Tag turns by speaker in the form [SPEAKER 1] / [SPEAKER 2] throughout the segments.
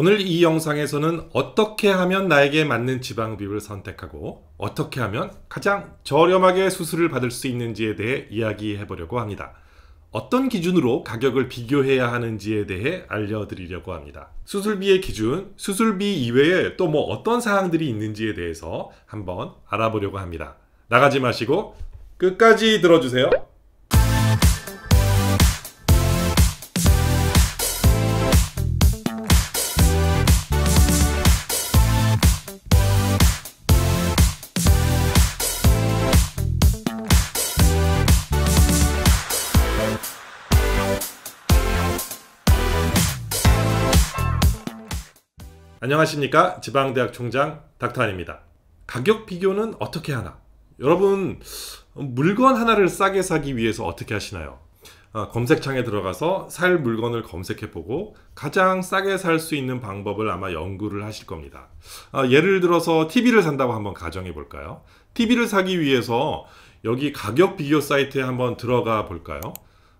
[SPEAKER 1] 오늘 이 영상에서는 어떻게 하면 나에게 맞는 지방흡입을 선택하고 어떻게 하면 가장 저렴하게 수술을 받을 수 있는지에 대해 이야기해 보려고 합니다. 어떤 기준으로 가격을 비교해야 하는지에 대해 알려드리려고 합니다. 수술비의 기준, 수술비 이외에 또 어떤 사항들이 있는지에 대해서 한번 알아보려고 합니다. 나가지 마시고 끝까지 들어주세요. 안녕하십니까, 지방대학 총장 닥터안입니다. 가격 비교는 어떻게 하나? 여러분, 물건 하나를 싸게 사기 위해서 어떻게 하시나요? 검색창에 들어가서 살 물건을 검색해보고 가장 싸게 살 수 있는 방법을 아마 연구를 하실 겁니다. 예를 들어서 TV를 산다고 한번 가정해 볼까요? TV를 사기 위해서 여기 가격 비교 사이트에 한번 들어가 볼까요?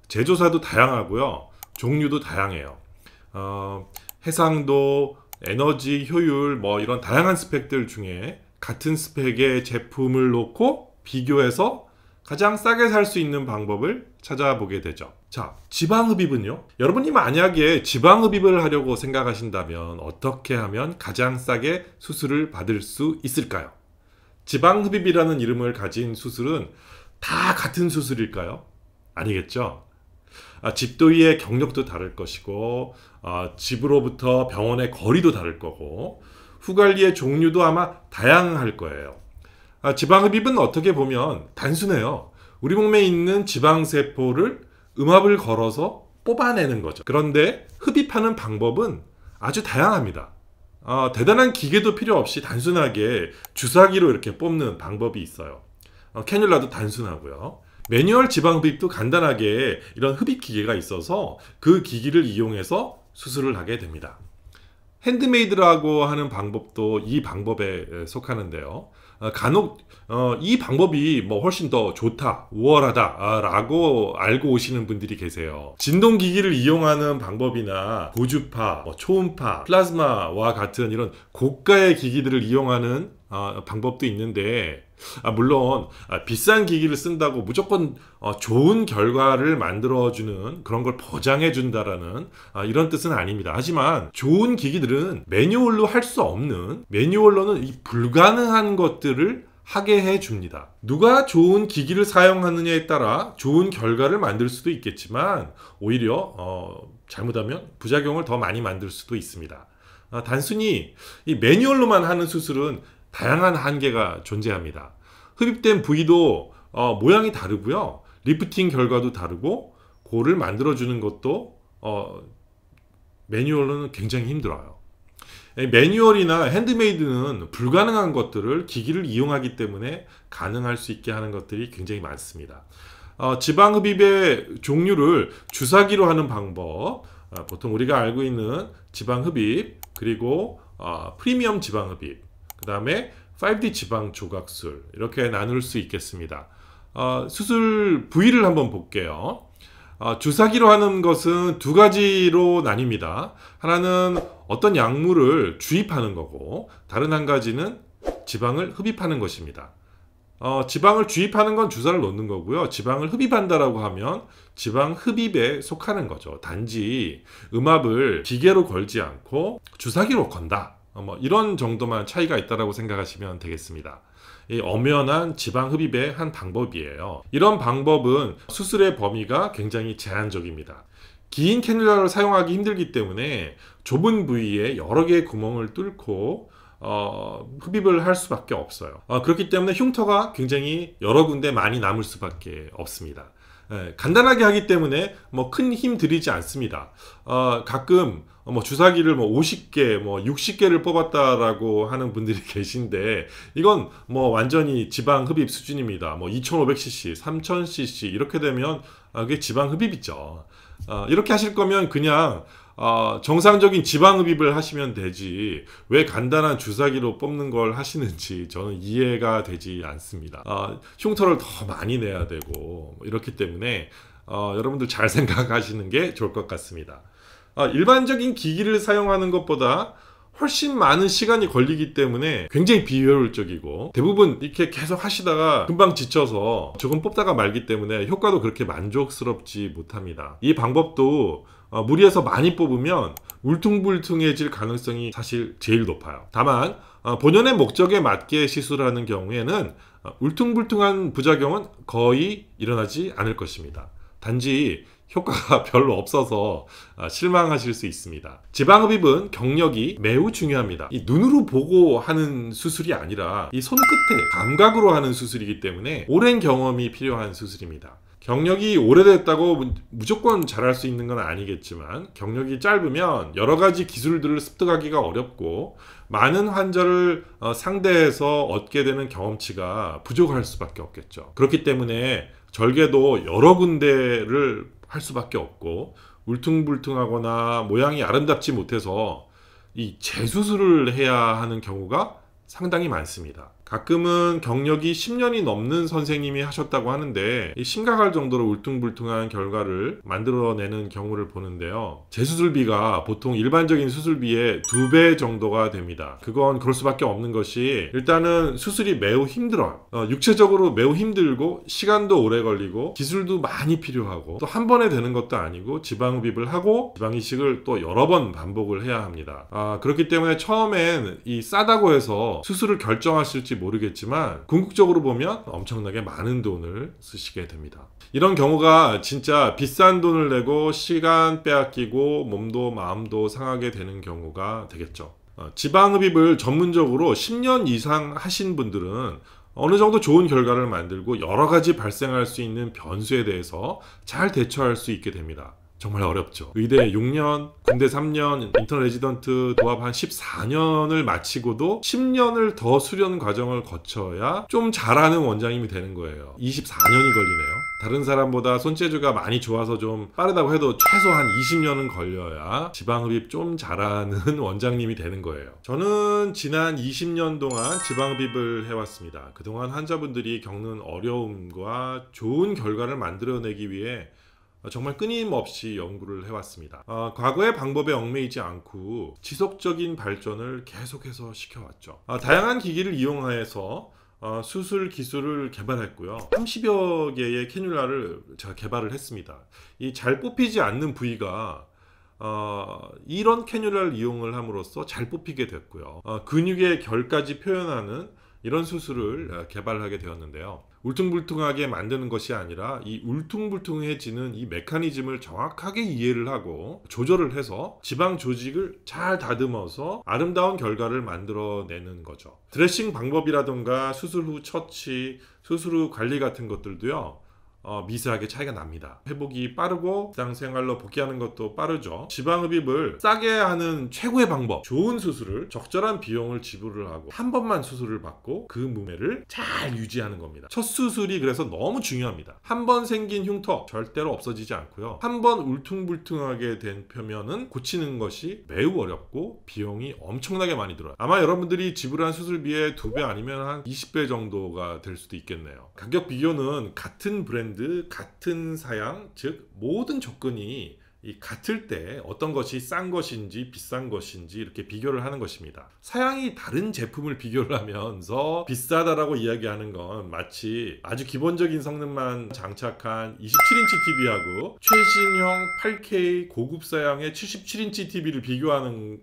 [SPEAKER 1] 제조사도 다양하고요, 종류도 다양해요. 해상도, 에너지, 효율, 이런 다양한 스펙들 중에 같은 스펙의 제품을 놓고 비교해서 가장 싸게 살 수 있는 방법을 찾아보게 되죠. 자, 지방흡입은요? 여러분이 만약에 지방흡입을 하려고 생각하신다면 어떻게 하면 가장 싸게 수술을 받을 수 있을까요? 지방흡입이라는 이름을 가진 수술은 다 같은 수술일까요? 아니겠죠? 집도의의 경력도 다를 것이고, 집으로부터 병원의 거리도 다를 거고, 후관리의 종류도 아마 다양할 거예요. 지방흡입은 어떻게 보면 단순해요. 우리 몸에 있는 지방세포를 음압을 걸어서 뽑아내는 거죠. 그런데 흡입하는 방법은 아주 다양합니다. 대단한 기계도 필요 없이 단순하게 주사기로 이렇게 뽑는 방법이 있어요. 캐뉼라도 단순하고요. 매뉴얼 지방흡입도 간단하게 이런 흡입 기계가 있어서 그 기기를 이용해서 수술을 하게 됩니다. 핸드메이드라고 하는 방법도 이 방법에 속하는데요. 간혹 이 방법이 훨씬 더 좋다, 우월하다 라고 알고 오시는 분들이 계세요. 진동기기를 이용하는 방법이나 고주파, 초음파, 플라즈마와 같은 이런 고가의 기기들을 이용하는 방법도 있는데, 물론 비싼 기기를 쓴다고 무조건 좋은 결과를 만들어주는 그런 걸 보장해 준다라는 이런 뜻은 아닙니다. 하지만 좋은 기기들은 매뉴얼로 할 수 없는, 매뉴얼로는 불가능한 것들을 하게 해줍니다. 누가 좋은 기기를 사용하느냐에 따라 좋은 결과를 만들 수도 있겠지만 오히려 잘못하면 부작용을 더 많이 만들 수도 있습니다. 단순히 이 매뉴얼로만 하는 수술은 다양한 한계가 존재합니다. 흡입된 부위도 모양이 다르고요, 리프팅 결과도 다르고, 고를 만들어주는 것도 매뉴얼로는 굉장히 힘들어요. 매뉴얼이나 핸드메이드는 불가능한 것들을 기기를 이용하기 때문에 가능할 수 있게 하는 것들이 굉장히 많습니다. 지방흡입의 종류를 주사기로 하는 방법, 보통 우리가 알고 있는 지방흡입, 그리고 프리미엄 지방흡입, 그 다음에 5D 지방 조각술, 이렇게 나눌 수 있겠습니다. 수술 부위를 한번 볼게요. 주사기로 하는 것은 두 가지로 나뉩니다. 하나는 어떤 약물을 주입하는 거고, 다른 한 가지는 지방을 흡입하는 것입니다. 지방을 주입하는 건 주사를 놓는 거고요, 지방을 흡입한다라고 하면 지방 흡입에 속하는 거죠. 단지 음압을 기계로 걸지 않고 주사기로 건다, 이런 정도만 차이가 있다고 생각하시면 되겠습니다. 이 엄연한 지방 흡입의 한 방법이에요. 이런 방법은 수술의 범위가 굉장히 제한적입니다. 긴 캐뉼라를 사용하기 힘들기 때문에 좁은 부위에 여러 개의 구멍을 뚫고 흡입을 할 수밖에 없어요. 그렇기 때문에 흉터가 굉장히 여러 군데 많이 남을 수밖에 없습니다. 간단하게 하기 때문에 큰 힘 들이지 않습니다. 가끔 주사기를 50개, 60개를 뽑았다라고 하는 분들이 계신데, 이건 완전히 지방 흡입 수준입니다. 2500cc, 3000cc 이렇게 되면 그게 지방 흡입이죠. 이렇게 하실 거면 그냥 정상적인 지방 흡입을 하시면 되지, 왜 간단한 주사기로 뽑는 걸 하시는지 저는 이해가 되지 않습니다. 흉터를 더 많이 내야 되고 이렇기 때문에 여러분들 잘 생각하시는 게 좋을 것 같습니다. 일반적인 기기를 사용하는 것보다 훨씬 많은 시간이 걸리기 때문에 굉장히 비효율적이고, 대부분 이렇게 계속 하시다가 금방 지쳐서 조금 뽑다가 말기 때문에 효과도 그렇게 만족스럽지 못합니다. 이 방법도 무리해서 많이 뽑으면 울퉁불퉁해질 가능성이 사실 제일 높아요. 다만 본연의 목적에 맞게 시술하는 경우에는 울퉁불퉁한 부작용은 거의 일어나지 않을 것입니다. 단지 효과가 별로 없어서 실망하실 수 있습니다. 지방흡입은 경력이 매우 중요합니다. 이 눈으로 보고 하는 수술이 아니라 이 손끝의 감각으로 하는 수술이기 때문에 오랜 경험이 필요한 수술입니다. 경력이 오래됐다고 무조건 잘할 수 있는 건 아니겠지만, 경력이 짧으면 여러 가지 기술들을 습득하기가 어렵고 많은 환자를 상대해서 얻게 되는 경험치가 부족할 수밖에 없겠죠. 그렇기 때문에 절개도 여러 군데를 할 수밖에 없고, 울퉁불퉁하거나 모양이 아름답지 못해서 이 재수술을 해야 하는 경우가 상당히 많습니다. 가끔은 경력이 10년이 넘는 선생님이 하셨다고 하는데 심각할 정도로 울퉁불퉁한 결과를 만들어내는 경우를 보는데요. 재수술비가 보통 일반적인 수술비의 2배 정도가 됩니다. 그건 그럴 수밖에 없는 것이, 일단은 수술이 매우 힘들어요. 육체적으로 매우 힘들고 시간도 오래 걸리고 기술도 많이 필요하고, 또 한 번에 되는 것도 아니고 지방흡입을 하고 지방이식을 또 여러 번 반복을 해야 합니다. 그렇기 때문에 처음엔 이 싸다고 해서 수술을 결정하실지 모르겠지만 궁극적으로 보면 엄청나게 많은 돈을 쓰시게 됩니다. 이런 경우가 진짜 비싼 돈을 내고 시간 빼앗기고 몸도 마음도 상하게 되는 경우가 되겠죠. 지방흡입을 전문적으로 10년 이상 하신 분들은 어느 정도 좋은 결과를 만들고 여러 가지 발생할 수 있는 변수에 대해서 잘 대처할 수 있게 됩니다. 정말 어렵죠. 의대 6년, 군대 3년, 인턴 레지던트 도합 한 14년을 마치고도 10년을 더 수련 과정을 거쳐야 좀 잘하는 원장님이 되는 거예요. 24년이 걸리네요. 다른 사람보다 손재주가 많이 좋아서 좀 빠르다고 해도 최소한 20년은 걸려야 지방흡입 좀 잘하는 원장님이 되는 거예요. 저는 지난 20년 동안 지방흡입을 해왔습니다. 그동안 환자분들이 겪는 어려움과 좋은 결과를 만들어내기 위해 정말 끊임없이 연구를 해왔습니다. 과거의 방법에 얽매이지 않고 지속적인 발전을 계속해서 시켜왔죠. 다양한 기기를 이용해서 수술 기술을 개발했고요. 30여 개의 캐뉼라를 제가 개발을 했습니다. 이 잘 뽑히지 않는 부위가 이런 캐뉼라를 이용을 함으로써 잘 뽑히게 됐고요. 근육의 결까지 표현하는 이런 수술을 개발하게 되었는데요. 울퉁불퉁하게 만드는 것이 아니라 이 울퉁불퉁해지는 이 메커니즘을 정확하게 이해를 하고 조절을 해서 지방 조직을 잘 다듬어서 아름다운 결과를 만들어내는 거죠. 드레싱 방법이라던가 수술 후 처치, 수술 후 관리 같은 것들도요, 미세하게 차이가 납니다. 회복이 빠르고 일상생활로 복귀하는 것도 빠르죠. 지방흡입을 싸게 하는 최고의 방법, 좋은 수술을 적절한 비용을 지불을 하고 한 번만 수술을 받고 그 무게를 잘 유지하는 겁니다. 첫 수술이 그래서 너무 중요합니다. 한 번 생긴 흉터 절대로 없어지지 않고요. 한 번 울퉁불퉁하게 된 표면은 고치는 것이 매우 어렵고 비용이 엄청나게 많이 들어요. 아마 여러분들이 지불한 수술비의 2배 아니면 한 20배 정도가 될 수도 있겠네요. 가격 비교는 같은 브랜드, 같은 사양, 즉 모든 조건이 같을 때 어떤 것이 싼 것인지 비싼 것인지 이렇게 비교를 하는 것입니다. 사양이 다른 제품을 비교를 하면서 비싸다라고 이야기하는 건 마치 아주 기본적인 성능만 장착한 27인치 TV하고 최신형 8K 고급 사양의 77인치 TV를 비교하는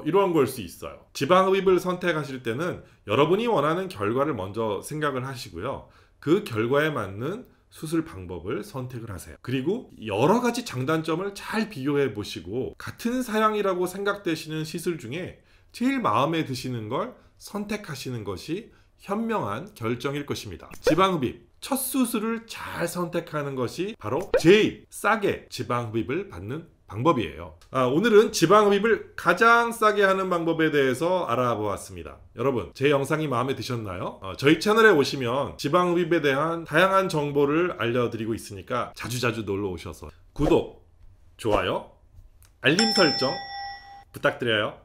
[SPEAKER 1] 이러한 걸 수 있어요. 지방흡입을 선택하실 때는 여러분이 원하는 결과를 먼저 생각을 하시고요. 그 결과에 맞는 수술 방법을 선택을 하세요. 그리고 여러 가지 장단점을 잘 비교해 보시고 같은 사양이라고 생각되시는 시술 중에 제일 마음에 드시는 걸 선택하시는 것이 현명한 결정일 것입니다. 지방흡입 첫 수술을 잘 선택하는 것이 바로 제일 싸게 지방흡입을 받는 방법이에요. 오늘은 지방흡입을 가장 싸게 하는 방법에 대해서 알아보았습니다. 여러분, 제 영상이 마음에 드셨나요? 저희 채널에 오시면 지방흡입에 대한 다양한 정보를 알려드리고 있으니까 자주자주 놀러 오셔서 구독, 좋아요, 알림 설정 부탁드려요.